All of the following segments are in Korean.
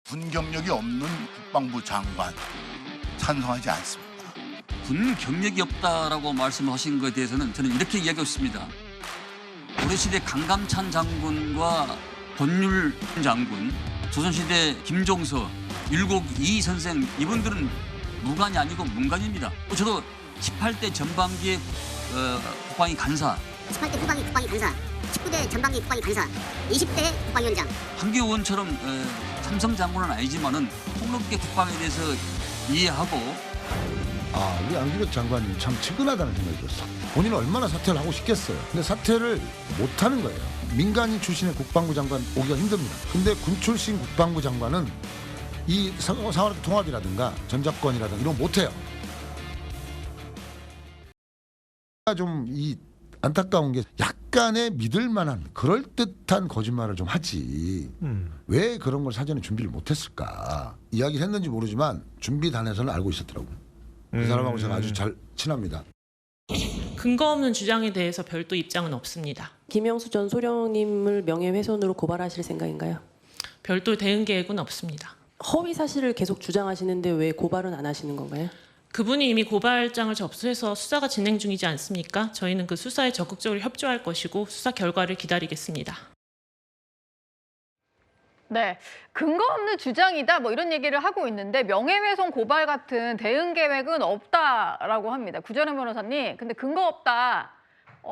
군 경력이 없는 국방부 장관 찬성하지 않습니다. 군 경력이 없다라고 말씀하신 것에 대해서는 저는 이렇게 이야기하고 있습니다. 고려시대 강감찬 장군과 권율 장군, 조선시대 김종서, 율곡 이 선생 이분들은 무관이 아니고 문관입니다. 저도 18대 전반기의 국방위 간사, 18대 후방위 국방위 간사, 19대 전방위 국방위 간사, 20대 국방위원장. 한교 의원처럼 삼성 장군은 아니지만은 폭넓게 국방에 대해서 이해하고. 우리 안기백 장관님 참 측은하다는 생각이 들었어. 본인은 얼마나 사퇴를 하고 싶겠어요. 근데 사퇴를 못하는 거예요. 민간인 출신의 국방부 장관 오기가 힘듭니다. 근데 군 출신 국방부 장관은 이 상하이 통합이라든가 전작권이라든가 이런 거 못해요. 좀 이 안타까운 게 약간의 믿을 만한 그럴듯한 거짓말을 좀 하지. 왜 그런 걸 사전에 준비를 못했을까. 이야기를 했는지 모르지만 준비단에서는 알고 있었더라고요. 그 사람하고 제가 아주 잘 친합니다. 근거 없는 주장에 대해서 별도 입장은 없습니다. 김영수 전 소령님을 명예훼손으로 고발하실 생각인가요? 별도 대응 계획은 없습니다. 허위 사실을 계속 주장하시는데 왜 고발은 안 하시는 건가요? 그분이 이미 고발장을 접수해서 수사가 진행 중이지 않습니까? 저희는 그 수사에 적극적으로 협조할 것이고 수사 결과를 기다리겠습니다. 네, 근거 없는 주장이다 뭐 이런 얘기를 하고 있는데 명예훼손 고발 같은 대응 계획은 없다라고 합니다. 구전현 변호사님, 근데 근거 없다.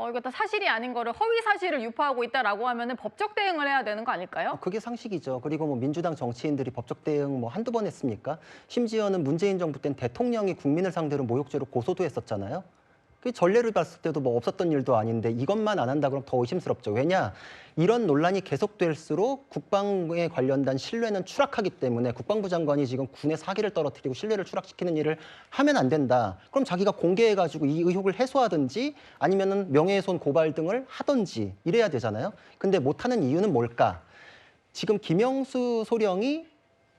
이거 다 사실이 아닌 거를 허위 사실을 유포하고 있다라고 하면은 법적 대응을 해야 되는 거 아닐까요? 그게 상식이죠. 그리고 뭐 민주당 정치인들이 법적 대응 뭐 한두 번 했습니까? 심지어는 문재인 정부 때는 대통령이 국민을 상대로 모욕죄로 고소도 했었잖아요. 그 전례를 봤을 때도 뭐 없었던 일도 아닌데 이것만 안 한다 그러면 더 의심스럽죠. 왜냐? 이런 논란이 계속될수록 국방에 관련된 신뢰는 추락하기 때문에 국방부 장관이 지금 군의 사기를 떨어뜨리고 신뢰를 추락시키는 일을 하면 안 된다. 그럼 자기가 공개해가지고 이 의혹을 해소하든지 아니면은 명예훼손 고발 등을 하든지 이래야 되잖아요. 근데 못하는 이유는 뭘까? 지금 김영수 소령이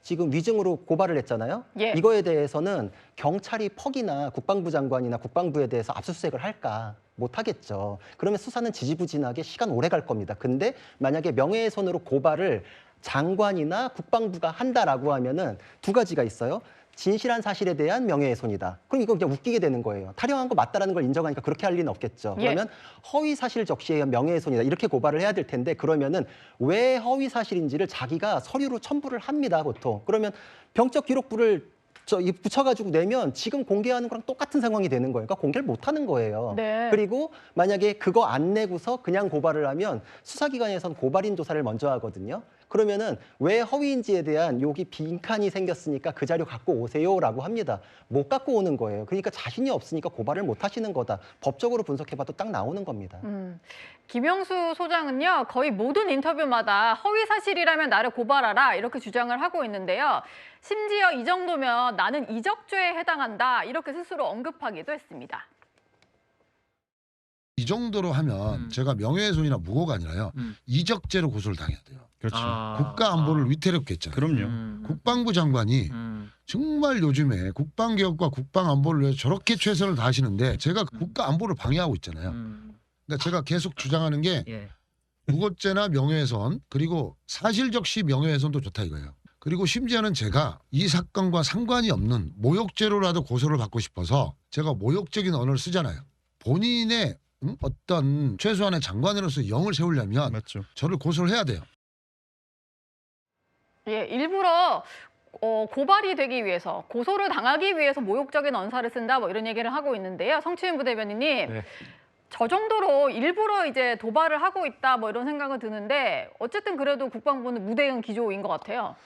지금 위증으로 고발을 했잖아요. 예. 이거에 대해서는 경찰이 퍽이나 국방부 장관이나 국방부에 대해서 압수수색을 할까? 못하겠죠. 그러면 수사는 지지부진하게 시간 오래 갈 겁니다. 근데 만약에 명예훼손으로 고발을 장관이나 국방부가 한다라고 하면은 두 가지가 있어요. 진실한 사실에 대한 명예훼손이다. 그럼 이거 그냥 웃기게 되는 거예요. 탈영한 거 맞다라는 걸 인정하니까 그렇게 할 리는 없겠죠. 예. 그러면 허위 사실 적시에 의한 명예훼손이다. 이렇게 고발을 해야 될 텐데 그러면은 왜 허위 사실인지를 자기가 서류로 첨부를 합니다. 보통. 그러면 병적 기록부를 붙여가지고 내면 지금 공개하는 거랑 똑같은 상황이 되는 거예요. 그러니까 공개를 못 하는 거예요. 네. 그리고 만약에 그거 안 내고서 그냥 고발을 하면 수사기관에선 고발인 조사를 먼저 하거든요. 그러면은 왜 허위인지에 대한 여기 빈칸이 생겼으니까 그 자료 갖고 오세요라고 합니다. 못 갖고 오는 거예요. 그러니까 자신이 없으니까 고발을 못 하시는 거다. 법적으로 분석해봐도 딱 나오는 겁니다. 김영수 소장은요, 거의 모든 인터뷰마다 허위 사실이라면 나를 고발하라 이렇게 주장을 하고 있는데요. 심지어 이 정도면 나는 이적죄에 해당한다 이렇게 스스로 언급하기도 했습니다. 이 정도로 하면 제가 명예훼손이나 무고가 아니라요. 이적죄로 고소를 당해야 돼요. 그렇죠. 국가 안보를 위태롭게 했잖아요. 그럼요. 국방부 장관이 정말 요즘에 국방개혁과 국방안보를 위해서 저렇게 최선을 다하시는데 제가 국가 안보를 방해하고 있잖아요. 그러니까 제가 계속 주장하는 게 무고죄나 명예훼손 그리고 사실적시 명예훼손도 좋다 이거예요. 그리고 심지어는 제가 이 사건과 상관이 없는 모욕죄로라도 고소를 받고 싶어서 제가 모욕적인 언어를 쓰잖아요. 본인의 어떤 최소한의 장관으로서 영을 세우려면 맞죠. 저를 고소를 해야 돼요. 예, 일부러 고발이 되기 위해서, 고소를 당하기 위해서 모욕적인 언사를 쓴다 뭐 이런 얘기를 하고 있는데요. 성추인 부대변인님, 네. 저 정도로 일부러 이제 도발을 하고 있다 뭐 이런 생각은 드는데 어쨌든 그래도 국방부는 무대응 기조인 것 같아요.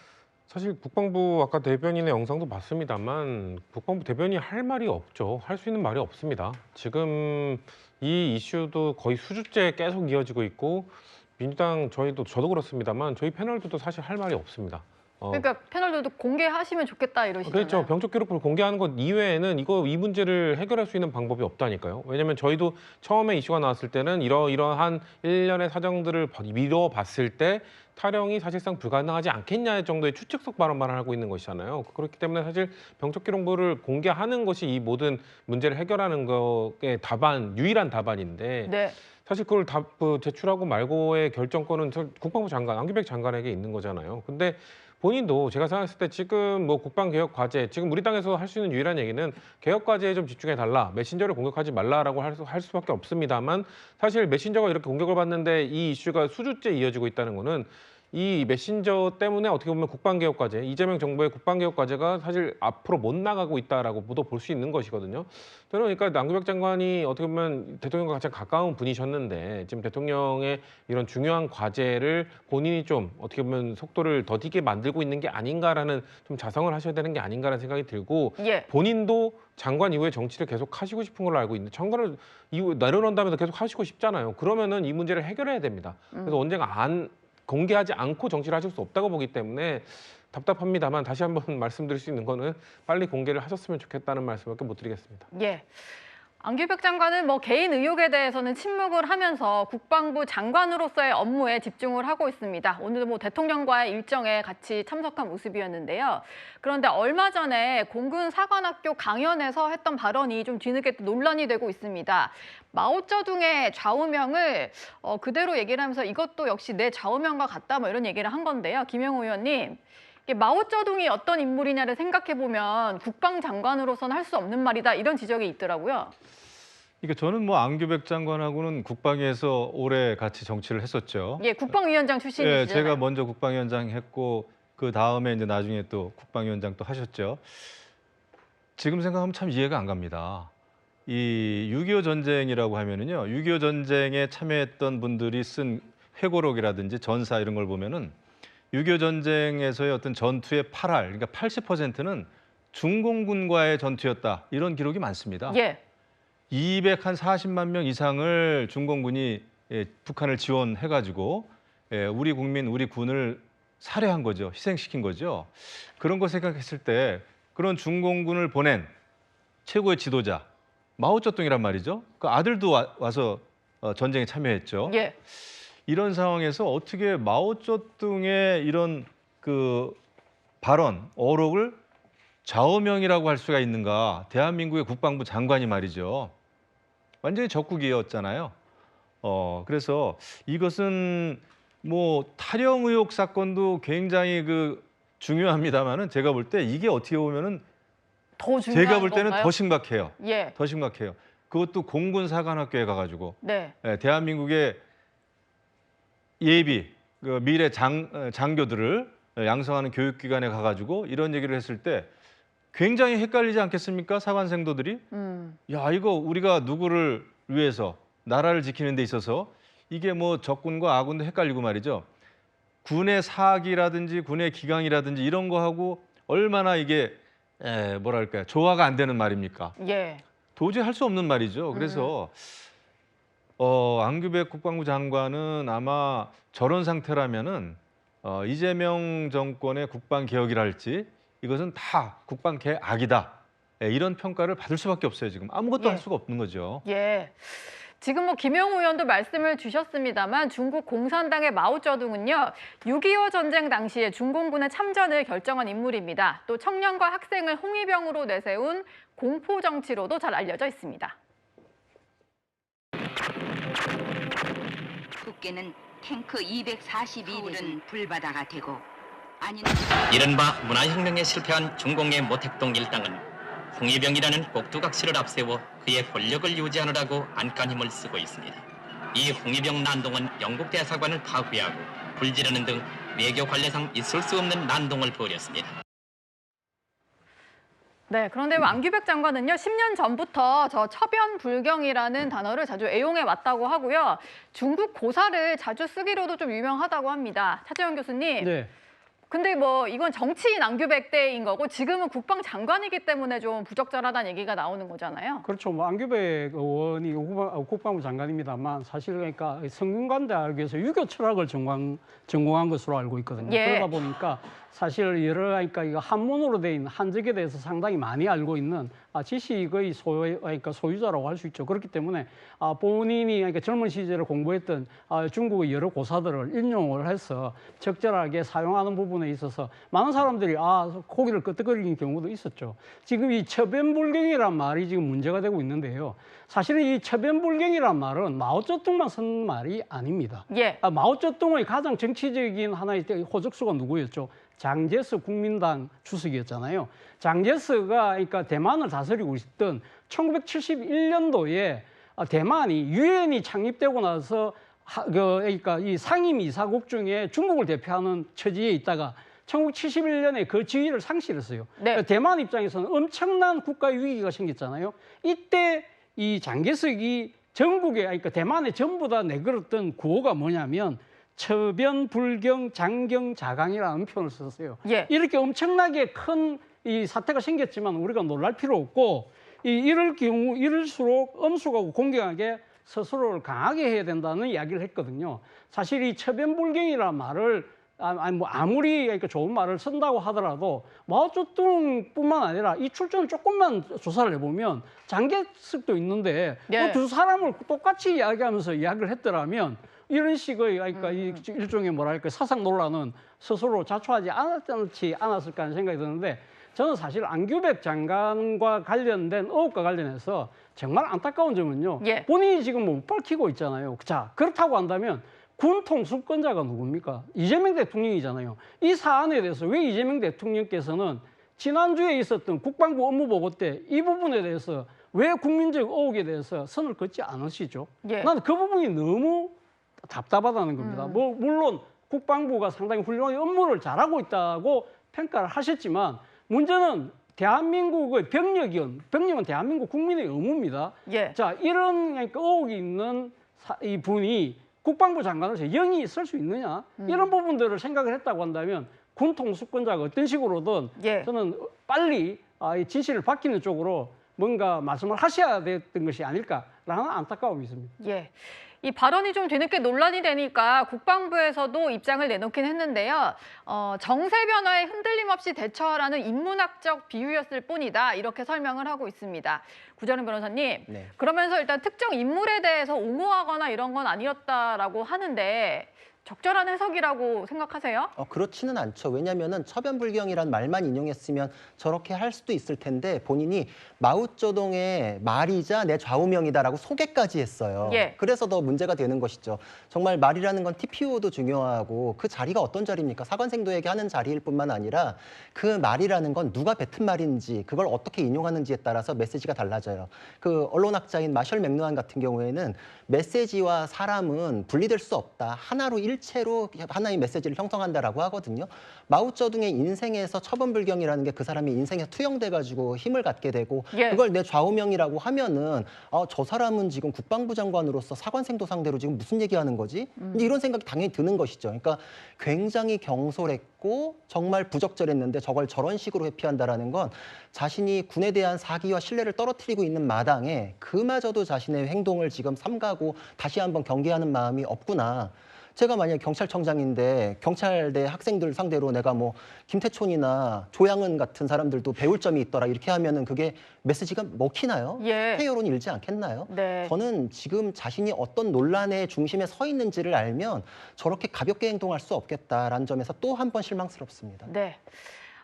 사실 국방부 아까 대변인의 영상도 봤습니다만 국방부 대변인이 할 말이 없죠. 할 수 있는 말이 없습니다. 지금 이 이슈도 거의 수주째 계속 이어지고 있고 민주당 저도 그렇습니다만 저희 패널들도 사실 할 말이 없습니다. 그러니까 패널들도 공개하시면 좋겠다 이러시잖아요. 그렇죠. 병적 기록부를 공개하는 것 이외에는 이 문제를 해결할 수 있는 방법이 없다니까요. 왜냐하면 저희도 처음에 이슈가 나왔을 때는 이러한 일련의 사정들을 미뤄봤을 때 탈영이 사실상 불가능하지 않겠냐 정도의 추측성 발언만 하고 있는 것이잖아요. 그렇기 때문에 사실 병적 기록부를 공개하는 것이 이 모든 문제를 해결하는 것의 유일한 답안인데 네. 사실 그걸 제출하고 말고의 결정권은 국방부 장관, 안기백 장관에게 있는 거잖아요. 근데 본인도 제가 생각했을 때 지금 뭐 국방개혁 과제, 지금 우리 당에서 할 수 있는 유일한 얘기는 개혁 과제에 좀 집중해달라, 메신저를 공격하지 말라라고 할 수밖에 없습니다만 사실 메신저가 이렇게 공격을 받는데 이 이슈가 수주째 이어지고 있다는 거는 이 메신저 때문에 어떻게 보면 국방개혁 과제, 이재명 정부의 국방개혁 과제가 사실 앞으로 못 나가고 있다라고도 볼 수 있는 것이거든요. 그러니까 남규백 장관이 어떻게 보면 대통령과 가장 가까운 분이셨는데 지금 대통령의 이런 중요한 과제를 본인이 좀 어떻게 보면 속도를 더디게 만들고 있는 게 아닌가라는 좀 자성을 하셔야 되는 게 아닌가라는 생각이 들고 예. 본인도 장관 이후에 정치를 계속 하시고 싶은 걸로 알고 있는데 장관을 이후 내려놓은 다음에도 계속 하시고 싶잖아요. 그러면은 이 문제를 해결해야 됩니다. 그래서 언젠가 공개하지 않고 정치를 하실 수 없다고 보기 때문에 답답합니다만 다시 한번 말씀드릴 수 있는 거는 빨리 공개를 하셨으면 좋겠다는 말씀밖에 못 드리겠습니다. 예. 안규백 장관은 뭐 개인 의혹에 대해서는 침묵을 하면서 국방부 장관으로서의 업무에 집중을 하고 있습니다. 오늘도 뭐 대통령과의 일정에 같이 참석한 모습이었는데요. 그런데 얼마 전에 공군 사관학교 강연에서 했던 발언이 좀 뒤늦게 또 논란이 되고 있습니다. 마오쩌둥의 좌우명을 그대로 얘기를 하면서 이것도 역시 내 좌우명과 같다 뭐 이런 얘기를 한 건데요. 김영호 의원님. 마오쩌둥이 어떤 인물이냐를 생각해보면 국방장관으로서는 할 수 없는 말이다 이런 지적이 있더라고요. 그러니까 저는 뭐 안규백 장관하고는 국방위에서 오래 같이 정치를 했었죠. 예, 국방위원장 출신이시잖아요. 예, 제가 먼저 국방위원장 했고 그 다음에 이제 나중에 또 국방위원장 또 하셨죠. 지금 생각하면 참 이해가 안 갑니다. 이 6.25 전쟁이라고 하면은요, 6.25 전쟁에 참여했던 분들이 쓴 회고록이라든지 전사 이런 걸 보면은 6.25 전쟁에서의 어떤 전투의 8할, 그러니까 80%는 중공군과의 전투였다. 이런 기록이 많습니다. 예. 240만 명 이상을 중공군이 북한을 지원해가지고 우리 국민, 우리 군을 살해한 거죠. 희생시킨 거죠. 그런 거 생각했을 때 그런 중공군을 보낸 최고의 지도자, 마오쩌둥이란 말이죠. 그 아들도 와서 전쟁에 참여했죠. 예. 이런 상황에서 어떻게 마오쩌둥의 이런 그 발언, 어록을 좌우명이라고 할 수가 있는가? 대한민국의 국방부 장관이 말이죠. 완전히 적국이었잖아요. 그래서 이것은 뭐 탈영 의혹 사건도 굉장히 그 중요합니다만은 제가 볼 때 이게 어떻게 보면은 더 중요한 제가 볼 때는 건가요? 더 심각해요. 예. 더 심각해요. 그것도 공군 사관학교에 가가지고 네. 대한민국의 예비 그 미래 장교들을 양성하는 교육기관에 가가지고 이런 얘기를 했을 때 굉장히 헷갈리지 않겠습니까? 사관생도들이. 야, 이거 우리가 누구를 위해서 나라를 지키는 데 있어서 이게 뭐 적군과 아군도 헷갈리고 말이죠. 군의 사기라든지 군의 기강이라든지 이런 거하고 얼마나 이게 뭐랄까요, 조화가 안 되는 말입니까? 예. 도저히 할 수 없는 말이죠. 그래서 안규백 국방부 장관은 아마 저런 상태라면은 이재명 정권의 국방 개혁이랄지 이것은 다 국방 개악이다. 이런 평가를 받을 수밖에 없어요. 지금 아무것도 할 수가 없는 거죠. 예. 지금 뭐 김영우 의원도 말씀을 주셨습니다만 중국 공산당의 마오쩌둥은요 6.25 전쟁 당시에 중공군의 참전을 결정한 인물입니다. 또 청년과 학생을 홍위병으로 내세운 공포 정치로도 잘 알려져 있습니다. 국계는 탱크 242륜은 불바다가 되고 이른바 문화혁명에 실패한 중공의 모택동 일당은 홍위병이라는 꼭두각시를 앞세워 그의 권력을 유지하느라고 안간 힘을 쓰고 있습니다. 이 홍위병 난동은 영국 대사관을 파괴하고 불지르는 등 외교 관례상 있을 수 없는 난동을 벌였습니다. 네, 그런데 안규백 장관은요 10년 전부터 저 처변불경이라는 단어를 자주 애용해 왔다고 하고요. 중국 고사를 자주 쓰기로도 좀 유명하다고 합니다. 차재원 교수님. 네. 근데 뭐 이건 정치인 안규백 때인 거고 지금은 국방장관이기 때문에 좀 부적절하다는 얘기가 나오는 거잖아요. 그렇죠. 뭐 안규백 의원이 국방부 장관입니다만 사실 그러니까 성균관대학에서 유교 철학을 전공한 것으로 알고 있거든요. 예. 그러다 보니까 사실 그러니까 이거 한문으로 돼 있는 한적에 대해서 상당히 많이 알고 있는 지식의 소유자라고 할 수 있죠. 그렇기 때문에 본인이 그러니까 젊은 시절에 공부했던 중국의 여러 고사들을 인용을 해서 적절하게 사용하는 부분에 있어서 많은 사람들이 고개를 끄덕거리는 경우도 있었죠. 지금 이 처변불경이란 말이 지금 문제가 되고 있는데요. 사실은 이 처변불경이란 말은 마오쩌둥만 쓴 말이 아닙니다. 예. 마오쩌둥의 가장 정치적인 하나의 호적수가 누구였죠? 장제스 국민당 주석이었잖아요. 장제스가 그러니까 대만을 다스리고 있던 1971년도에 대만이 유엔이 창립되고 나서 그러니까 이 상임 이사국 중에 중국을 대표하는 처지에 있다가 1971년에 그 지위를 상실했어요. 네. 대만 입장에서는 엄청난 국가 위기가 생겼잖아요. 이때 이 장개석이 전국에 그러니까 대만에 전부 다 내걸었던 구호가 뭐냐면 처변, 불경, 장경, 자강이라는 표현을 썼어요. 예. 이렇게 엄청나게 큰 이 사태가 생겼지만 우리가 놀랄 필요 없고 이럴 경우 이럴수록 엄숙하고 공경하게 스스로를 강하게 해야 된다는 이야기를 했거든요. 사실 이 처변불경이라는 말을 아무리 그러니까 좋은 말을 쓴다고 하더라도 마오쩌둥뿐만 아니라 이 출전을 조금만 조사를 해보면 장개석도 있는데 예. 두 사람을 똑같이 이야기하면서 이야기를 했더라면 이런 식의 그러니까 이 일종의 뭐랄까 사상 논란은 스스로 자초하지 않았을까 하는 생각이 드는데 저는 사실 안규백 장관과 관련된 의혹과 관련해서 정말 안타까운 점은요. 예. 본인이 지금 못 밝히고 있잖아요. 자, 그렇다고 한다면 군 통수권자가 누굽니까? 이재명 대통령이잖아요. 이 사안에 대해서 왜 이재명 대통령께서는 지난주에 있었던 국방부 업무보고 때 이 부분에 대해서 왜 국민적 의혹에 대해서 선을 긋지 않으시죠? 예. 나는 그 부분이 너무 답답하다는 겁니다. 뭐 물론 국방부가 상당히 훌륭하게 업무를 잘하고 있다고 평가를 하셨지만 문제는 대한민국의 병력은 대한민국 국민의 의무입니다. 예. 자, 이런 그러니까 의혹이 있는 이 분이 국방부 장관을 영이 있을 수 있느냐? 이런 부분들을 생각을 했다고 한다면 군 통수권자가 어떤 식으로든 예. 저는 빨리 이 지시를 바뀌는 쪽으로 뭔가 말씀을 하셔야 됐던 것이 아닐까라는 안타까움이 있습니다. 예. 이 발언이 좀 뒤늦게 논란이 되니까 국방부에서도 입장을 내놓긴 했는데요. 정세 변화에 흔들림 없이 대처하라는 인문학적 비유였을 뿐이다. 이렇게 설명을 하고 있습니다. 구전은 변호사님, 네. 그러면서 일단 특정 인물에 대해서 옹호하거나 이런 건 아니었다라고 하는데 적절한 해석이라고 생각하세요? 그렇지는 않죠. 왜냐하면 처변불경이란 말만 인용했으면 저렇게 할 수도 있을 텐데 본인이 마오쩌둥의 말이자 내 좌우명이다라고 소개까지 했어요. 예. 그래서 더 문제가 되는 것이죠. 정말 말이라는 건 TPO도 중요하고 그 자리가 어떤 자리입니까? 사관생도에게 하는 자리일 뿐만 아니라 그 말이라는 건 누가 뱉은 말인지 그걸 어떻게 인용하는지에 따라서 메시지가 달라져요. 그 언론학자인 마셜 맥루한 같은 경우에는 메시지와 사람은 분리될 수 없다. 하나로 일체로 하나의 메시지를 형성한다라고 하거든요. 마오쩌둥의 인생에서 처변불경이라는 게 그 사람이 인생에 투영돼가지고 힘을 갖게 되고 예. 그걸 내 좌우명이라고 하면은 저 사람은 지금 국방부 장관으로서 사관생도 상대로 지금 무슨 얘기하는 거지? 이제 이런 생각이 당연히 드는 것이죠. 그러니까 굉장히 경솔했고 정말 부적절했는데 저걸 저런 식으로 회피한다라는 건 자신이 군에 대한 사기와 신뢰를 떨어뜨리고 있는 마당에 그마저도 자신의 행동을 지금 삼가고 다시 한번 경계하는 마음이 없구나. 제가 만약에 경찰청장인데 경찰대 학생들 상대로 내가 뭐 김태촌이나 조양은 같은 사람들도 배울 점이 있더라 이렇게 하면은 그게 메시지가 먹히나요? 예. 폐 여론이 일지 않겠나요? 네. 저는 지금 자신이 어떤 논란의 중심에 서 있는지를 알면 저렇게 가볍게 행동할 수 없겠다라는 점에서 또 한 번 실망스럽습니다. 네.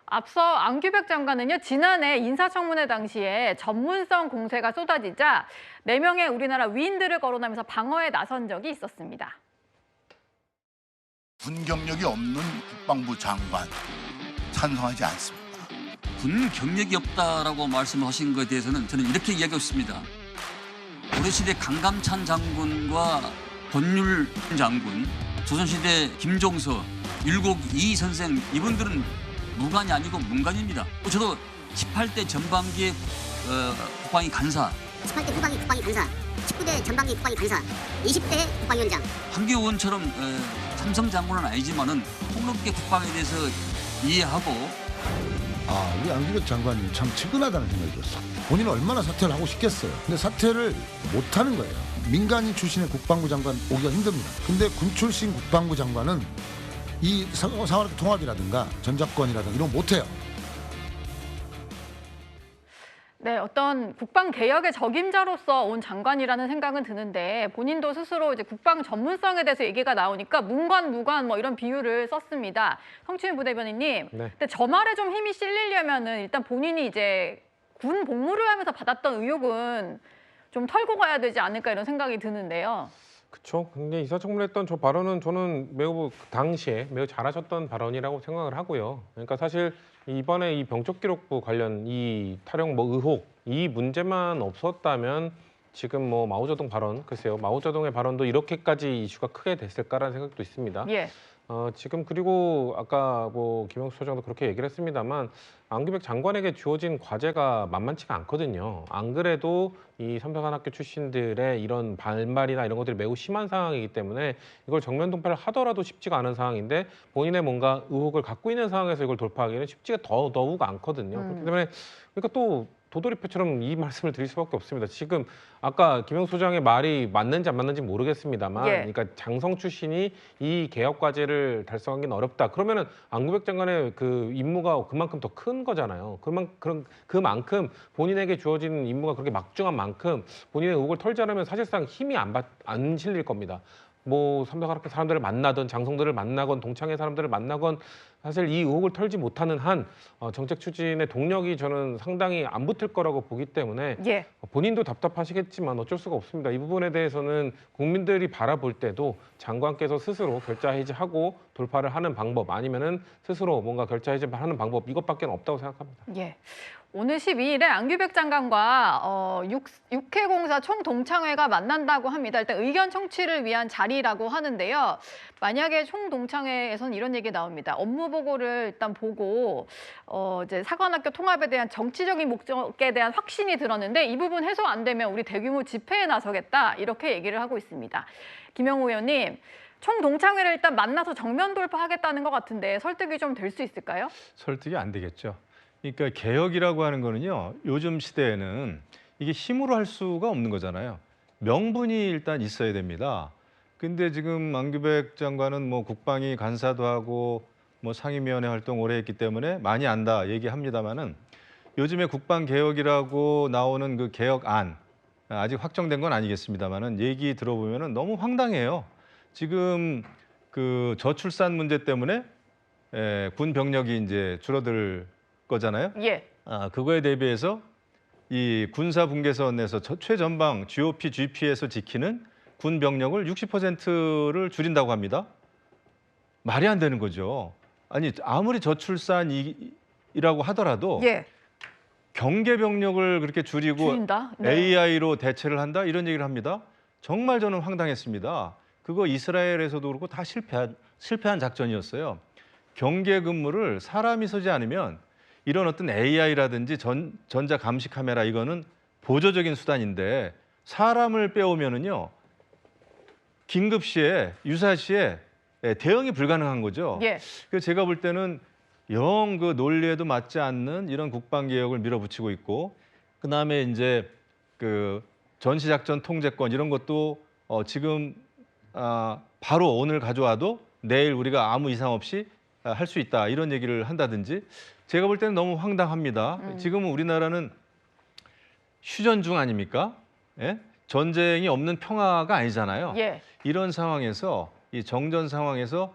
앞서 안규백 장관은요, 지난해 인사청문회 당시에 전문성 공세가 쏟아지자 4명의 우리나라 위인들을 거론하면서 방어에 나선 적이 있었습니다. 군 경력이 없는 국방부 장관 찬성하지 않습니다. 군 경력이 없다라고 말씀하신 것에 대해서는 저는 이렇게 이야기하고 있습니다. 고려시대 강감찬 장군과 권율 장군, 조선시대 김종서, 율곡 이 선생 이분들은 무관이 아니고 문관입니다. 저도 18대 전반기의 국방위 간사, 18대 후방위 국방위 간사, 19대 전방위 국방위 간사, 20대 국방위원장. 한교 의원처럼 삼성 장군은 아니지만은 폭넓게 국방에 대해서 이해하고. 우리 안규백 장관님 참 측은하다는 생각이 들었어요. 본인은 얼마나 사퇴를 하고 싶겠어요. 근데 사퇴를 못하는 거예요. 민간인 출신의 국방부 장관 오기가 힘듭니다. 근데 군 출신 국방부 장관은 이 상하력 통합이라든가 전작권이라든가 이런 거 못해요. 네, 어떤 국방 개혁의 적임자로서 온 장관이라는 생각은 드는데 본인도 스스로 이제 국방 전문성에 대해서 얘기가 나오니까 무관 뭐 이런 비유를 썼습니다. 성추민 부대변인님, 네. 근데 저 말에 좀 힘이 실리려면은 일단 본인이 이제 군 복무를 하면서 받았던 의혹은 좀 털고 가야 되지 않을까 이런 생각이 드는데요. 그렇죠. 근데 이사청문회 했던 저 발언은 저는 매우 당시에 매우 잘하셨던 발언이라고 생각을 하고요. 그러니까 사실 이번에 이 병적기록부 관련 이 타령 의혹 이 문제만 없었다면 지금 뭐 마오쩌둥 발언 글쎄요 마오쩌둥의 발언도 이렇게까지 이슈가 크게 됐을까라는 생각도 있습니다. 예. 지금 그리고 아까 뭐 김영수 소장도 그렇게 얘기를 했습니다만 안규백 장관에게 주어진 과제가 만만치가 않거든요. 안 그래도 이 삼성산학교 출신들의 이런 반발이나 이런 것들이 매우 심한 상황이기 때문에 이걸 정면 돌파를 하더라도 쉽지가 않은 상황인데 본인의 뭔가 의혹을 갖고 있는 상황에서 이걸 돌파하기는 쉽지가 더욱 않거든요. 그렇기 때문에 그러니까 또 도돌이표처럼 이 말씀을 드릴 수밖에 없습니다. 지금 아까 김영수 소장의 말이 맞는지 안 맞는지 모르겠습니다만, 예. 그러니까 장성 출신이 이 개혁 과제를 달성하기는 어렵다. 그러면은 안규백 장관의 그 임무가 그만큼 더 큰 거잖아요. 그만큼 본인에게 주어진 임무가 그렇게 막중한 만큼 본인의 의혹을 털지 않으면 사실상 힘이 안 실릴 겁니다. 뭐 삼성학교 사람들을 만나든 장성들을 만나건 동창회 사람들을 만나건 사실 이 의혹을 털지 못하는 한 정책 추진의 동력이 저는 상당히 안 붙을 거라고 보기 때문에 예. 본인도 답답하시겠지만 어쩔 수가 없습니다. 이 부분에 대해서는 국민들이 바라볼 때도 장관께서 스스로 결자해지하고 돌파를 하는 방법 아니면은 스스로 뭔가 결자해지를 하는 방법 이것밖에 없다고 생각합니다. 예. 오늘 12일에 안규백 장관과 육해공사 총동창회가 만난다고 합니다. 일단 의견 청취를 위한 자리라고 하는데요. 만약에 총동창회에서는 이런 얘기 나옵니다. 업무 보고를 일단 보고 이제 사관학교 통합에 대한 정치적인 목적에 대한 확신이 들었는데 이 부분 해소 안 되면 우리 대규모 집회에 나서겠다 이렇게 얘기를 하고 있습니다. 김영우 의원님. 총동창회를 일단 만나서 정면 돌파하겠다는 것 같은데 설득이 좀 될 수 있을까요? 설득이 안 되겠죠. 그러니까 개혁이라고 하는 거는요. 요즘 시대에는 이게 힘으로 할 수가 없는 거잖아요. 명분이 일단 있어야 됩니다. 근데 지금 안규백 장관은 뭐 국방위 간사도 하고 뭐 상임위원회 활동 오래 했기 때문에 많이 안다 얘기합니다만은 요즘에 국방 개혁이라고 나오는 그 개혁안 아직 확정된 건 아니겠습니다만은 얘기 들어보면은 너무 황당해요. 지금 그 저출산 문제 때문에 군 병력이 이제 줄어들 거잖아요. 예. 그거에 대비해서 이 군사 분계선에서 최전방 GOP, GP에서 지키는 군 병력을 60%를 줄인다고 합니다. 말이 안 되는 거죠. 아니 아무리 저출산이라고 하더라도 예. 경계 병력을 그렇게 줄인다? 네. AI로 대체를 한다 이런 얘기를 합니다. 정말 저는 황당했습니다. 그거 이스라엘에서도 그렇고 다 실패한 작전이었어요. 경계 근무를 사람이 서지 않으면 이런 어떤 AI라든지 전자 감시 카메라 이거는 보조적인 수단인데 사람을 빼오면은요 긴급 시에 유사시에 대응이 불가능한 거죠. 예. 그래서 제가 볼 때는 영 그 논리에도 맞지 않는 이런 국방 개혁을 밀어붙이고 있고 그다음에 이제 그 전시작전 통제권 이런 것도 지금 바로 오늘 가져와도 내일 우리가 아무 이상 없이 할 수 있다 이런 얘기를 한다든지 제가 볼 때는 너무 황당합니다. 지금은 우리나라는 휴전 중 아닙니까? 예? 전쟁이 없는 평화가 아니잖아요. 예. 이런 상황에서 이 정전 상황에서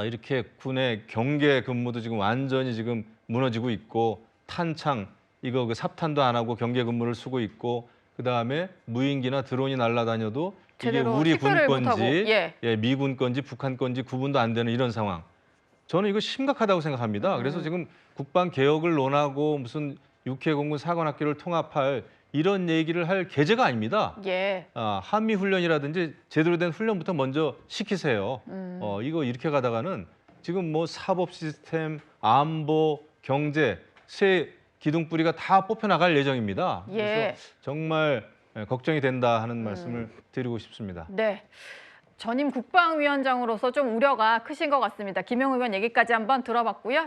이렇게 군의 경계 근무도 지금 완전히 지금 무너지고 있고 탄창 이거 그 삽탄도 안 하고 경계 근무를 쓰고 있고 그 다음에 무인기나 드론이 날아다녀도 이게 우리 군 건지 미군 건지 북한 건지 구분도 안 되는 이런 상황. 저는 이거 심각하다고 생각합니다. 그래서 지금 국방 개혁을 논하고 무슨 육해공군 사관학교를 통합할 이런 얘기를 할 계제가 아닙니다. 예. 한미 훈련이라든지 제대로 된 훈련부터 먼저 시키세요. 이거 이렇게 가다가는 지금 뭐 사법 시스템, 안보, 경제 세 기둥뿌리가 다 뽑혀 나갈 예정입니다. 예. 그래서 정말 걱정이 된다 하는 말씀을 드리고 싶습니다. 네. 전임 국방위원장으로서 좀 우려가 크신 것 같습니다. 김영우 의원 얘기까지 한번 들어봤고요.